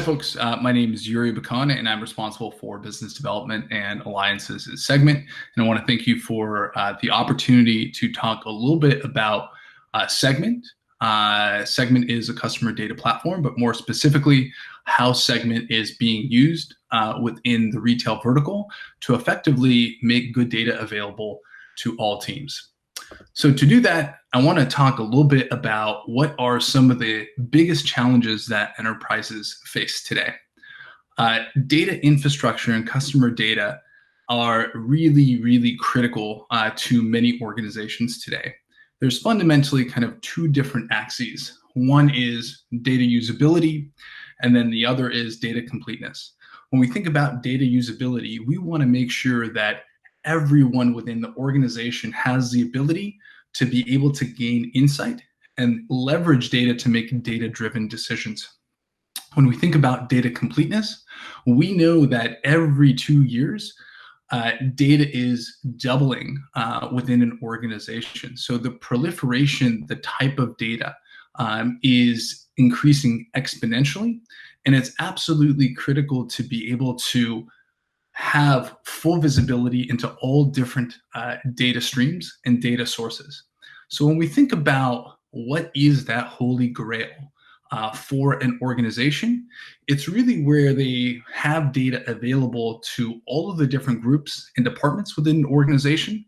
Hi, folks. My name is Yuri Bukhan, and I'm responsible for business development and alliances segment. And I want to thank you for the opportunity to talk a little bit about Segment. Segment is a customer data platform, but more specifically, how Segment is being used within the retail vertical to effectively make good data available to all teams. So to do that, I want to talk a little bit about what are some of the biggest challenges that enterprises face today. Data infrastructure and customer data are really, really critical to many organizations today. There's fundamentally kind of two different axes. One is data usability, and then the other is data completeness. When we think about data usability, we want to make sure that everyone within the organization has the ability to be able to gain insight and leverage data to make data-driven decisions. When we think about data completeness, we know that every 2 years, data is doubling within an organization. So the proliferation, the type of data is increasing exponentially, and it's absolutely critical to be able to have full visibility into all different data streams and data sources. So when we think about what is that holy grail for an organization, it's really where they have data available to all of the different groups and departments within an organization,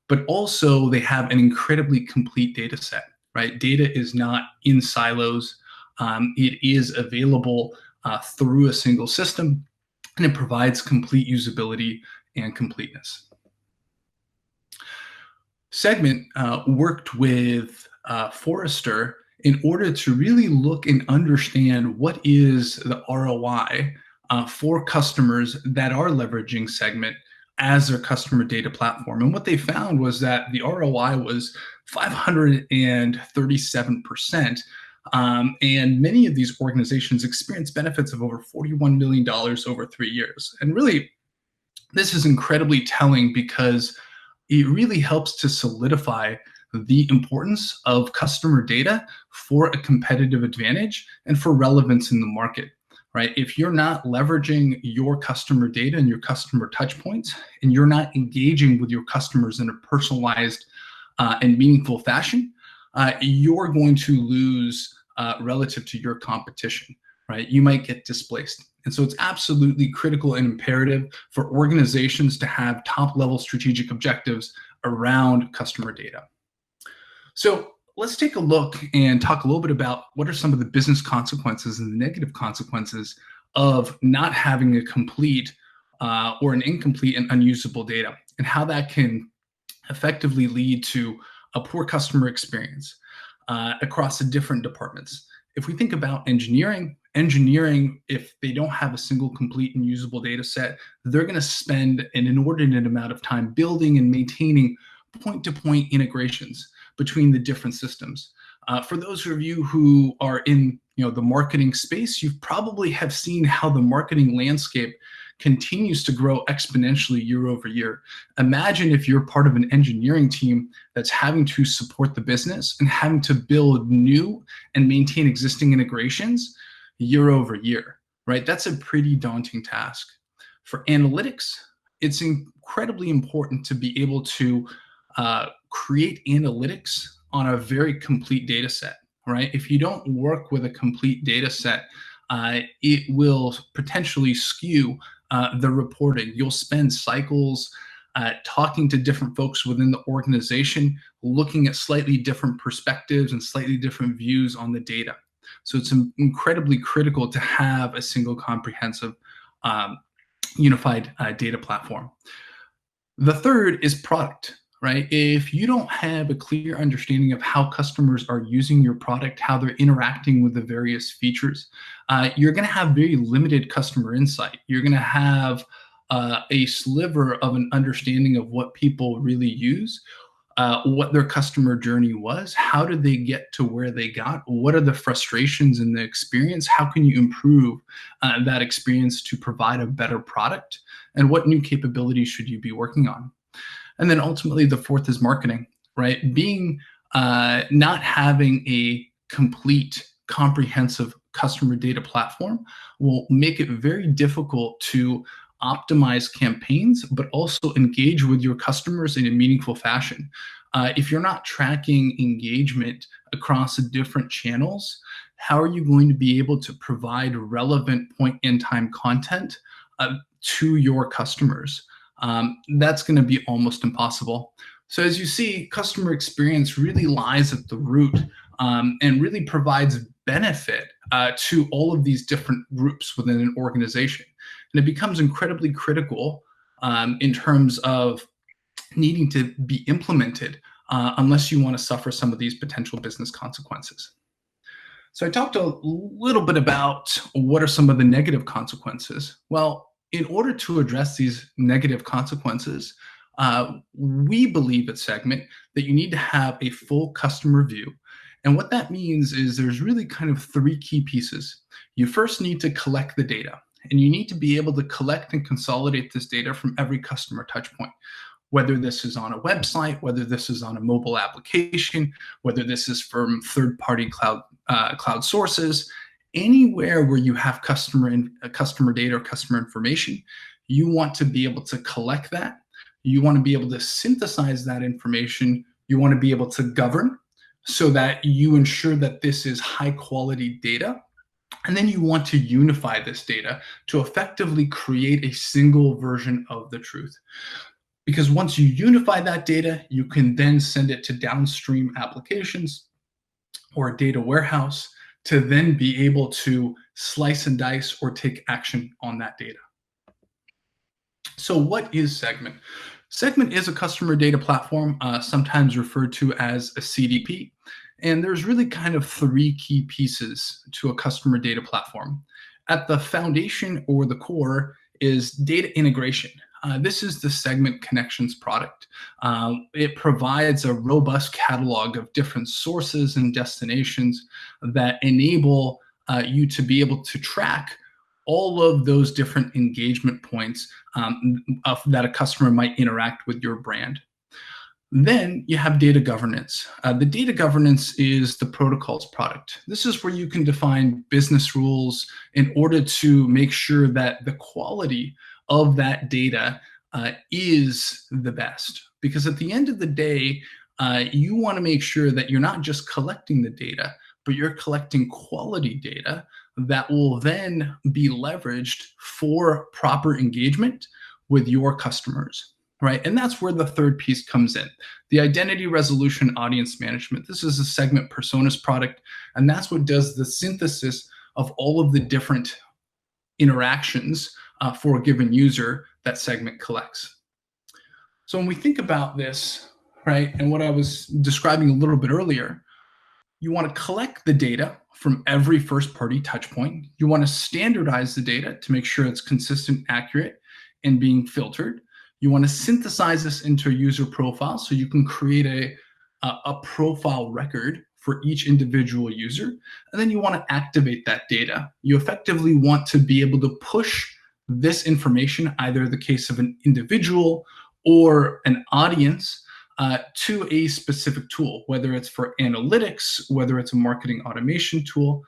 but also they have an incredibly complete data set, right? Data is not in silos. It is available through a single system, and it provides complete usability and completeness. Segment worked with Forrester in order to really look and understand what is the ROI for customers that are leveraging Segment as their customer data platform. And what they found was that the ROI was 537%. And many of these organizations experience benefits of over $41 million over 3 years. And really, this is incredibly telling because it really helps to solidify the importance of customer data for a competitive advantage and for relevance in the market, right? If you're not leveraging your customer data and your customer touch points, and you're not engaging with your customers in a personalized and meaningful fashion, you're going to lose relative to your competition, right? You might get displaced. And so it's absolutely critical and imperative for organizations to have top-level strategic objectives around customer data. So let's take a look and talk a little bit about what are some of the business consequences and the negative consequences of not having a complete or an incomplete and unusable data, and how that can effectively lead to a poor customer experience across the different departments. If we think about engineering, if they don't have a single complete and usable data set, they're going to spend an inordinate amount of time building and maintaining point-to-point integrations between the different systems. For those of you who are in the marketing space, you probably have seen how the marketing landscape continues to grow exponentially year over year. Imagine if you're part of an engineering team that's having to support the business and having to build new and maintain existing integrations year over year, right? That's a pretty daunting task. For analytics, it's incredibly important to be able to create analytics on a very complete data set, right? If you don't work with a complete data set, it will potentially skew the reporting. You'll spend cycles talking to different folks within the organization, looking at slightly different perspectives and slightly different views on the data. So it's incredibly critical to have a single comprehensive unified data platform. The third is product, right? If you don't have a clear understanding of how customers are using your product, how they're interacting with the various features, you're going to have very limited customer insight. You're going to have a sliver of an understanding of what people really use, what their customer journey was, how did they get to where they got, what are the frustrations in the experience, how can you improve that experience to provide a better product, and what new capabilities should you be working on. And then ultimately, the fourth is marketing, right? Being not having a complete, comprehensive customer data platform will make it very difficult to optimize campaigns, but also engage with your customers in a meaningful fashion. If you're not tracking engagement across different channels, how are you going to be able to provide relevant point in time content to your customers? That's going to be almost impossible. So as you see, customer experience really lies at the root and really provides benefit to all of these different groups within an organization. And it becomes incredibly critical in terms of needing to be implemented unless you want to suffer some of these potential business consequences. So I talked a little bit about what are some of the negative consequences. Well, in order to address these negative consequences, we believe at Segment that you need to have a full customer view. And what that means is there's really kind of three key pieces. You first need to collect the data, and you need to be able to collect and consolidate this data from every customer touchpoint, whether this is on a website, whether this is on a mobile application, whether this is from third-party cloud sources, anywhere where you have customer data or customer information, you want to be able to collect that. You want to be able to synthesize that information. You want to be able to govern so that you ensure that this is high quality data. And then you want to unify this data to effectively create a single version of the truth. Because once you unify that data, you can then send it to downstream applications or a data warehouse to then be able to slice and dice or take action on that data. So what is Segment? Segment is a customer data platform, sometimes referred to as a CDP. And there's really kind of three key pieces to a customer data platform. At the foundation or the core is data integration. This is the Segment Connections product. It provides a robust catalog of different sources and destinations that enable you to be able to track all of those different engagement points that a customer might interact with your brand. Then you have data governance. The data governance is the protocols product. This is where you can define business rules in order to make sure that the quality of that data is the best. Because at the end of the day, you want to make sure that you're not just collecting the data, but you're collecting quality data that will then be leveraged for proper engagement with your customers, right? And that's where the third piece comes in, the identity resolution audience management. This is a Segment personas product, and that's what does the synthesis of all of the different interactions for a given user that Segment collects. So when we think about this, right, and what I was describing a little bit earlier, you want to collect the data from every first-party touchpoint. You want to standardize the data to make sure it's consistent, accurate, and being filtered. You want to synthesize this into a user profile so you can create a profile record for each individual user. And then you want to activate that data. You effectively want to be able to push this information, either the case of an individual or an audience, to a specific tool, whether it's for analytics, whether it's a marketing automation tool,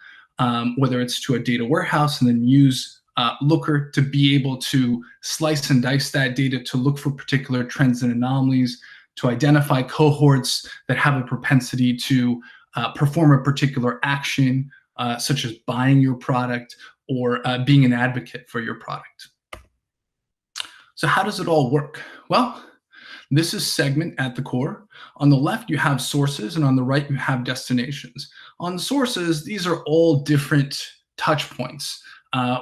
whether it's to a data warehouse, and then use Looker to be able to slice and dice that data to look for particular trends and anomalies, to identify cohorts that have a propensity to perform a particular action, such as buying your product or being an advocate for your product. So how does it all work? Well, this is Segment at the core. On the left, you have sources, and on the right, you have destinations. On sources, these are all different touch points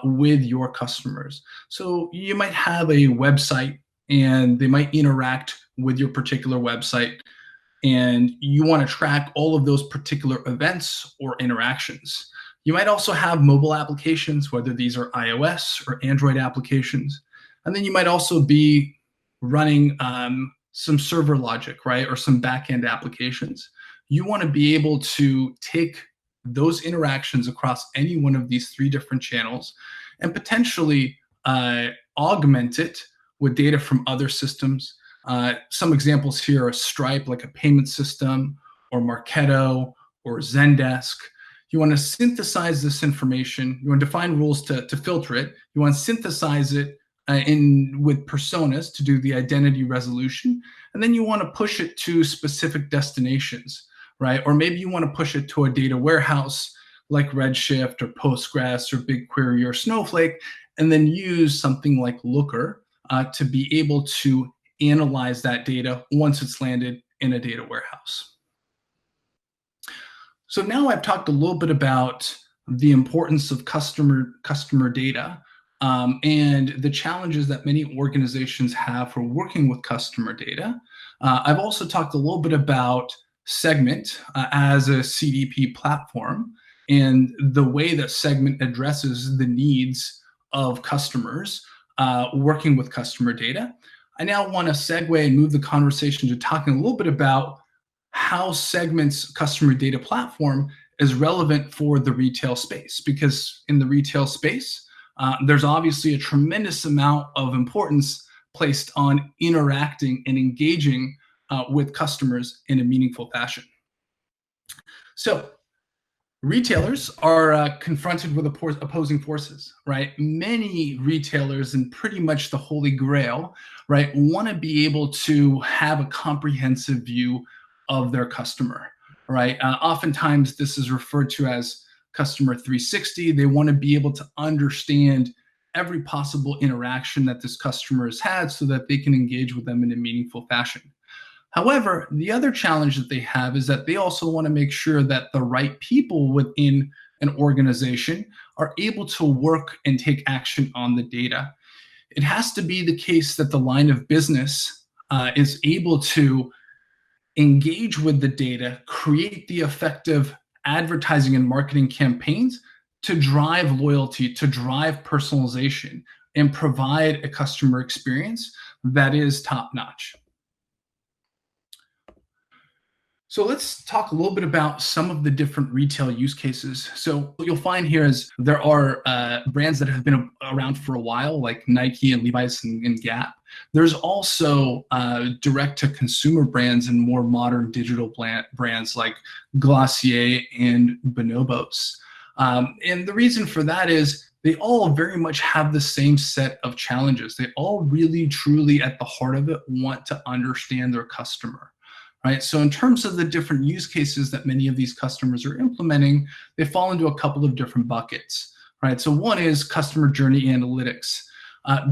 with your customers. So you might have a website, and they might interact with your particular website, and you want to track all of those particular events or interactions. You might also have mobile applications, whether these are iOS or Android applications. And then you might also be running some server logic, right, or some backend applications. You want to be able to take those interactions across any one of these three different channels and potentially augment it with data from other systems. Some examples here are Stripe, like a payment system, or Marketo, or Zendesk. You want to synthesize this information. You want to define rules to filter it. You want to synthesize it with personas to do the identity resolution. And then you want to push it to specific destinations, right? Or maybe you want to push it to a data warehouse like Redshift or Postgres or BigQuery or Snowflake, and then use something like Looker to be able to analyze that data once it's landed in a data warehouse. So now I've talked a little bit about the importance of customer data and the challenges that many organizations have for working with customer data. I've also talked a little bit about Segment as a CDP platform and the way that Segment addresses the needs of customers working with customer data. I now want to segue and move the conversation to talking a little bit about how Segment's customer data platform is relevant for the retail space, because in the retail space, there's obviously a tremendous amount of importance placed on interacting and engaging with customers in a meaningful fashion. So retailers are confronted with opposing forces, right? Many retailers, and pretty much the holy grail, right, want to be able to have a comprehensive view of their customer, right? Oftentimes this is referred to as customer 360. They want to be able to understand every possible interaction that this customer has had so that they can engage with them in a meaningful fashion. However, the other challenge that they have is that they also want to make sure that the right people within an organization are able to work and take action on the data. It has to be the case that the line of business is able to engage with the data, create the effective advertising and marketing campaigns to drive loyalty, to drive personalization, and provide a customer experience that is top-notch. So let's talk a little bit about some of the different retail use cases. So what you'll find here is there are brands that have been around for a while, like Nike and Levi's and Gap. There's also direct-to-consumer brands and more modern digital brands like Glossier and Bonobos. And the reason for that is they all very much have the same set of challenges. They all really, truly, at the heart of it, want to understand their customer. Right? So in terms of the different use cases that many of these customers are implementing, they fall into a couple of different buckets. Right? So one is customer journey analytics.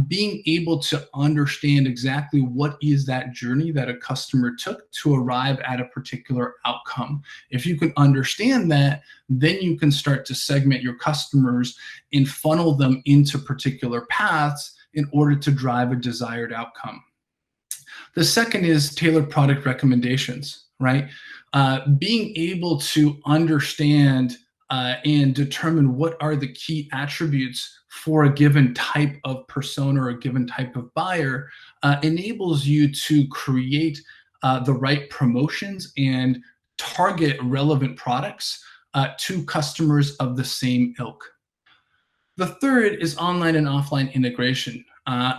Being able to understand exactly what is that journey that a customer took to arrive at a particular outcome. If you can understand that, then you can start to segment your customers and funnel them into particular paths in order to drive a desired outcome. The second is tailored product recommendations, right? Being able to understand and determine what are the key attributes for a given type of persona or a given type of buyer enables you to create the right promotions and target relevant products to customers of the same ilk. The third is online and offline integration.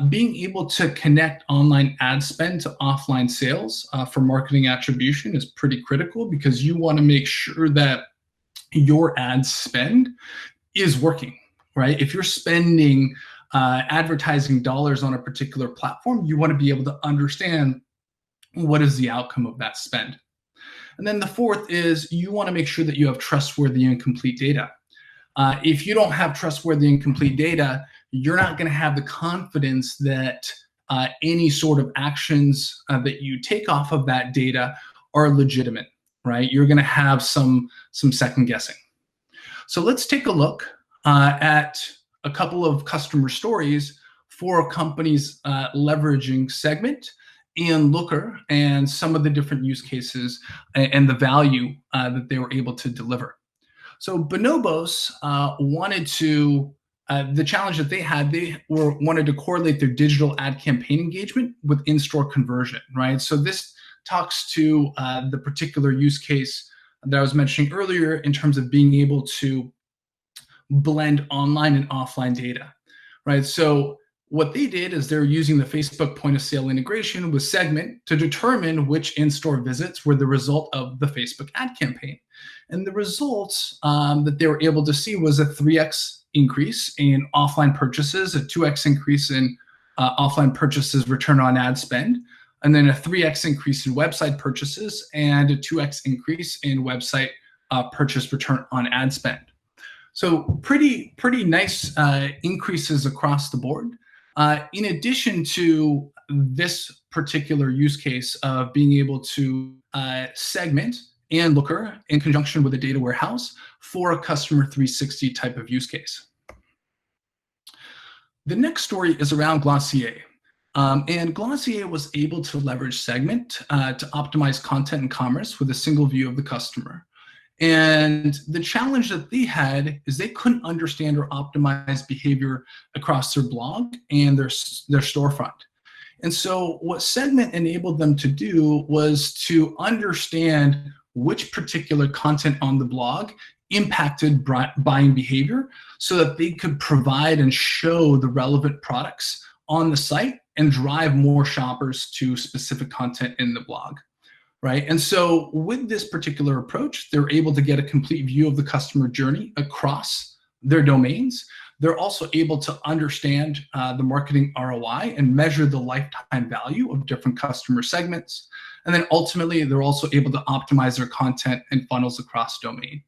Being able to connect online ad spend to offline sales for marketing attribution is pretty critical, because you want to make sure that your ad spend is working, right? If you're spending advertising dollars on a particular platform, you want to be able to understand what is the outcome of that spend. And then the fourth is you want to make sure that you have trustworthy and complete data. If you don't have trustworthy and complete data, you're not going to have the confidence that any sort of actions that you take off of that data are legitimate, right? You're going to have some second guessing. So let's take a look at a couple of customer stories for companies leveraging Segment and Looker and some of the different use cases and the value that they were able to deliver. So Bonobos wanted to, the challenge that they had, wanted to correlate their digital ad campaign engagement with in-store conversion, right? So this talks to the particular use case that I was mentioning earlier in terms of being able to blend online and offline data, right? So what they did is they're using the Facebook point of sale integration with Segment to determine which in-store visits were the result of the Facebook ad campaign. And the results that they were able to see was a 3x increase in offline purchases, a 2x increase in offline purchases return on ad spend, and then a 3x increase in website purchases and a 2x increase in website purchase return on ad spend. So pretty nice increases across the board. In addition to this particular use case of being able to segment and Looker in conjunction with a data warehouse for a customer 360 type of use case. The next story is around Glossier. And Glossier was able to leverage Segment to optimize content and commerce with a single view of the customer. And the challenge that they had is they couldn't understand or optimize behavior across their blog and their storefront. And so what Segment enabled them to do was to understand which particular content on the blog impacted buying behavior so that they could provide and show the relevant products on the site and drive more shoppers to specific content in the blog. Right. And so with this particular approach, they're able to get a complete view of the customer journey across their domains. They're also able to understand the marketing ROI and measure the lifetime value of different customer segments. And then ultimately, they're also able to optimize their content and funnels across domain.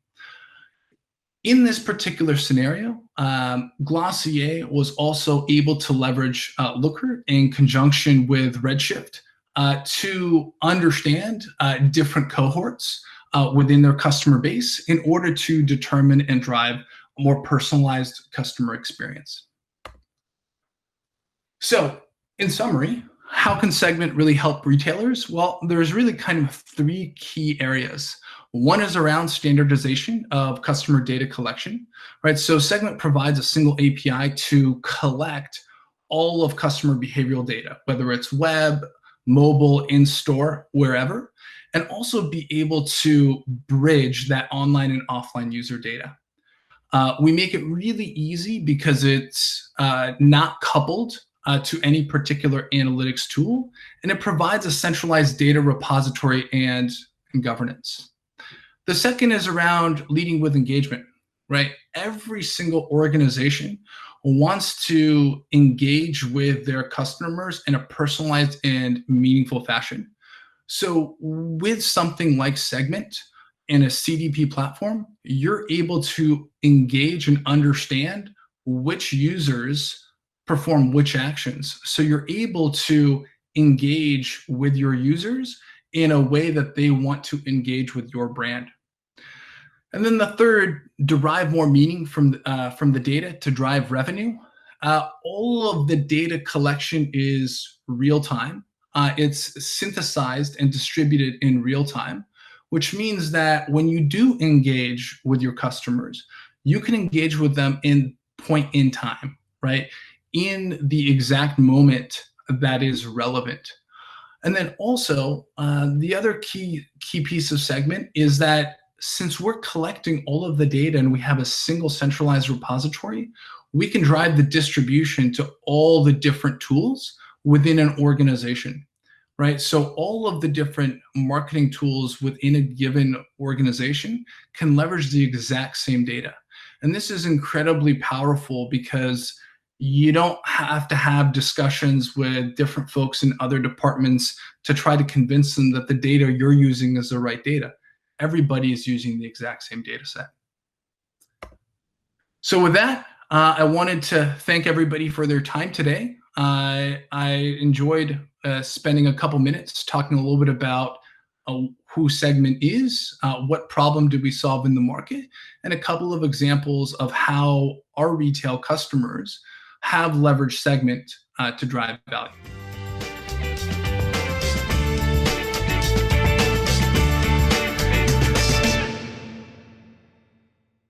In this particular scenario, Glossier was also able to leverage Looker in conjunction with Redshift to understand different cohorts within their customer base in order to determine and drive a more personalized customer experience. So in summary, how can Segment really help retailers? Well, there's really kind of 3 key areas. One is around standardization of customer data collection, right? So Segment provides a single API to collect all of customer behavioral data, whether it's web, mobile, in-store, wherever, and also be able to bridge that online and offline user data. We make it really easy because it's not coupled to any particular analytics tool, and it provides a centralized data repository and governance. The second is around leading with engagement, right? Every single organization wants to engage with their customers in a personalized and meaningful fashion. So with something like Segment in a CDP platform, you're able to engage and understand which users perform which actions. So you're able to engage with your users in a way that they want to engage with your brand. And then the third, derive more meaning from the data to drive revenue. All of the data collection is real time. It's synthesized and distributed in real time, which means that when you do engage with your customers, you can engage with them in point in time, right? In the exact moment that is relevant. And then also, the other key piece of Segment is that since we're collecting all of the data and we have a single centralized repository, we can drive the distribution to all the different tools within an organization, right? So all of the different marketing tools within a given organization can leverage the exact same data. And this is incredibly powerful because you don't have to have discussions with different folks in other departments to try to convince them that the data you're using is the right data. Everybody is using the exact same data set. So with that, I wanted to thank everybody for their time today. I enjoyed spending a couple minutes talking a little bit about who Segment is, what problem do we solve in the market, and a couple of examples of how our retail customers have leveraged Segment to drive value.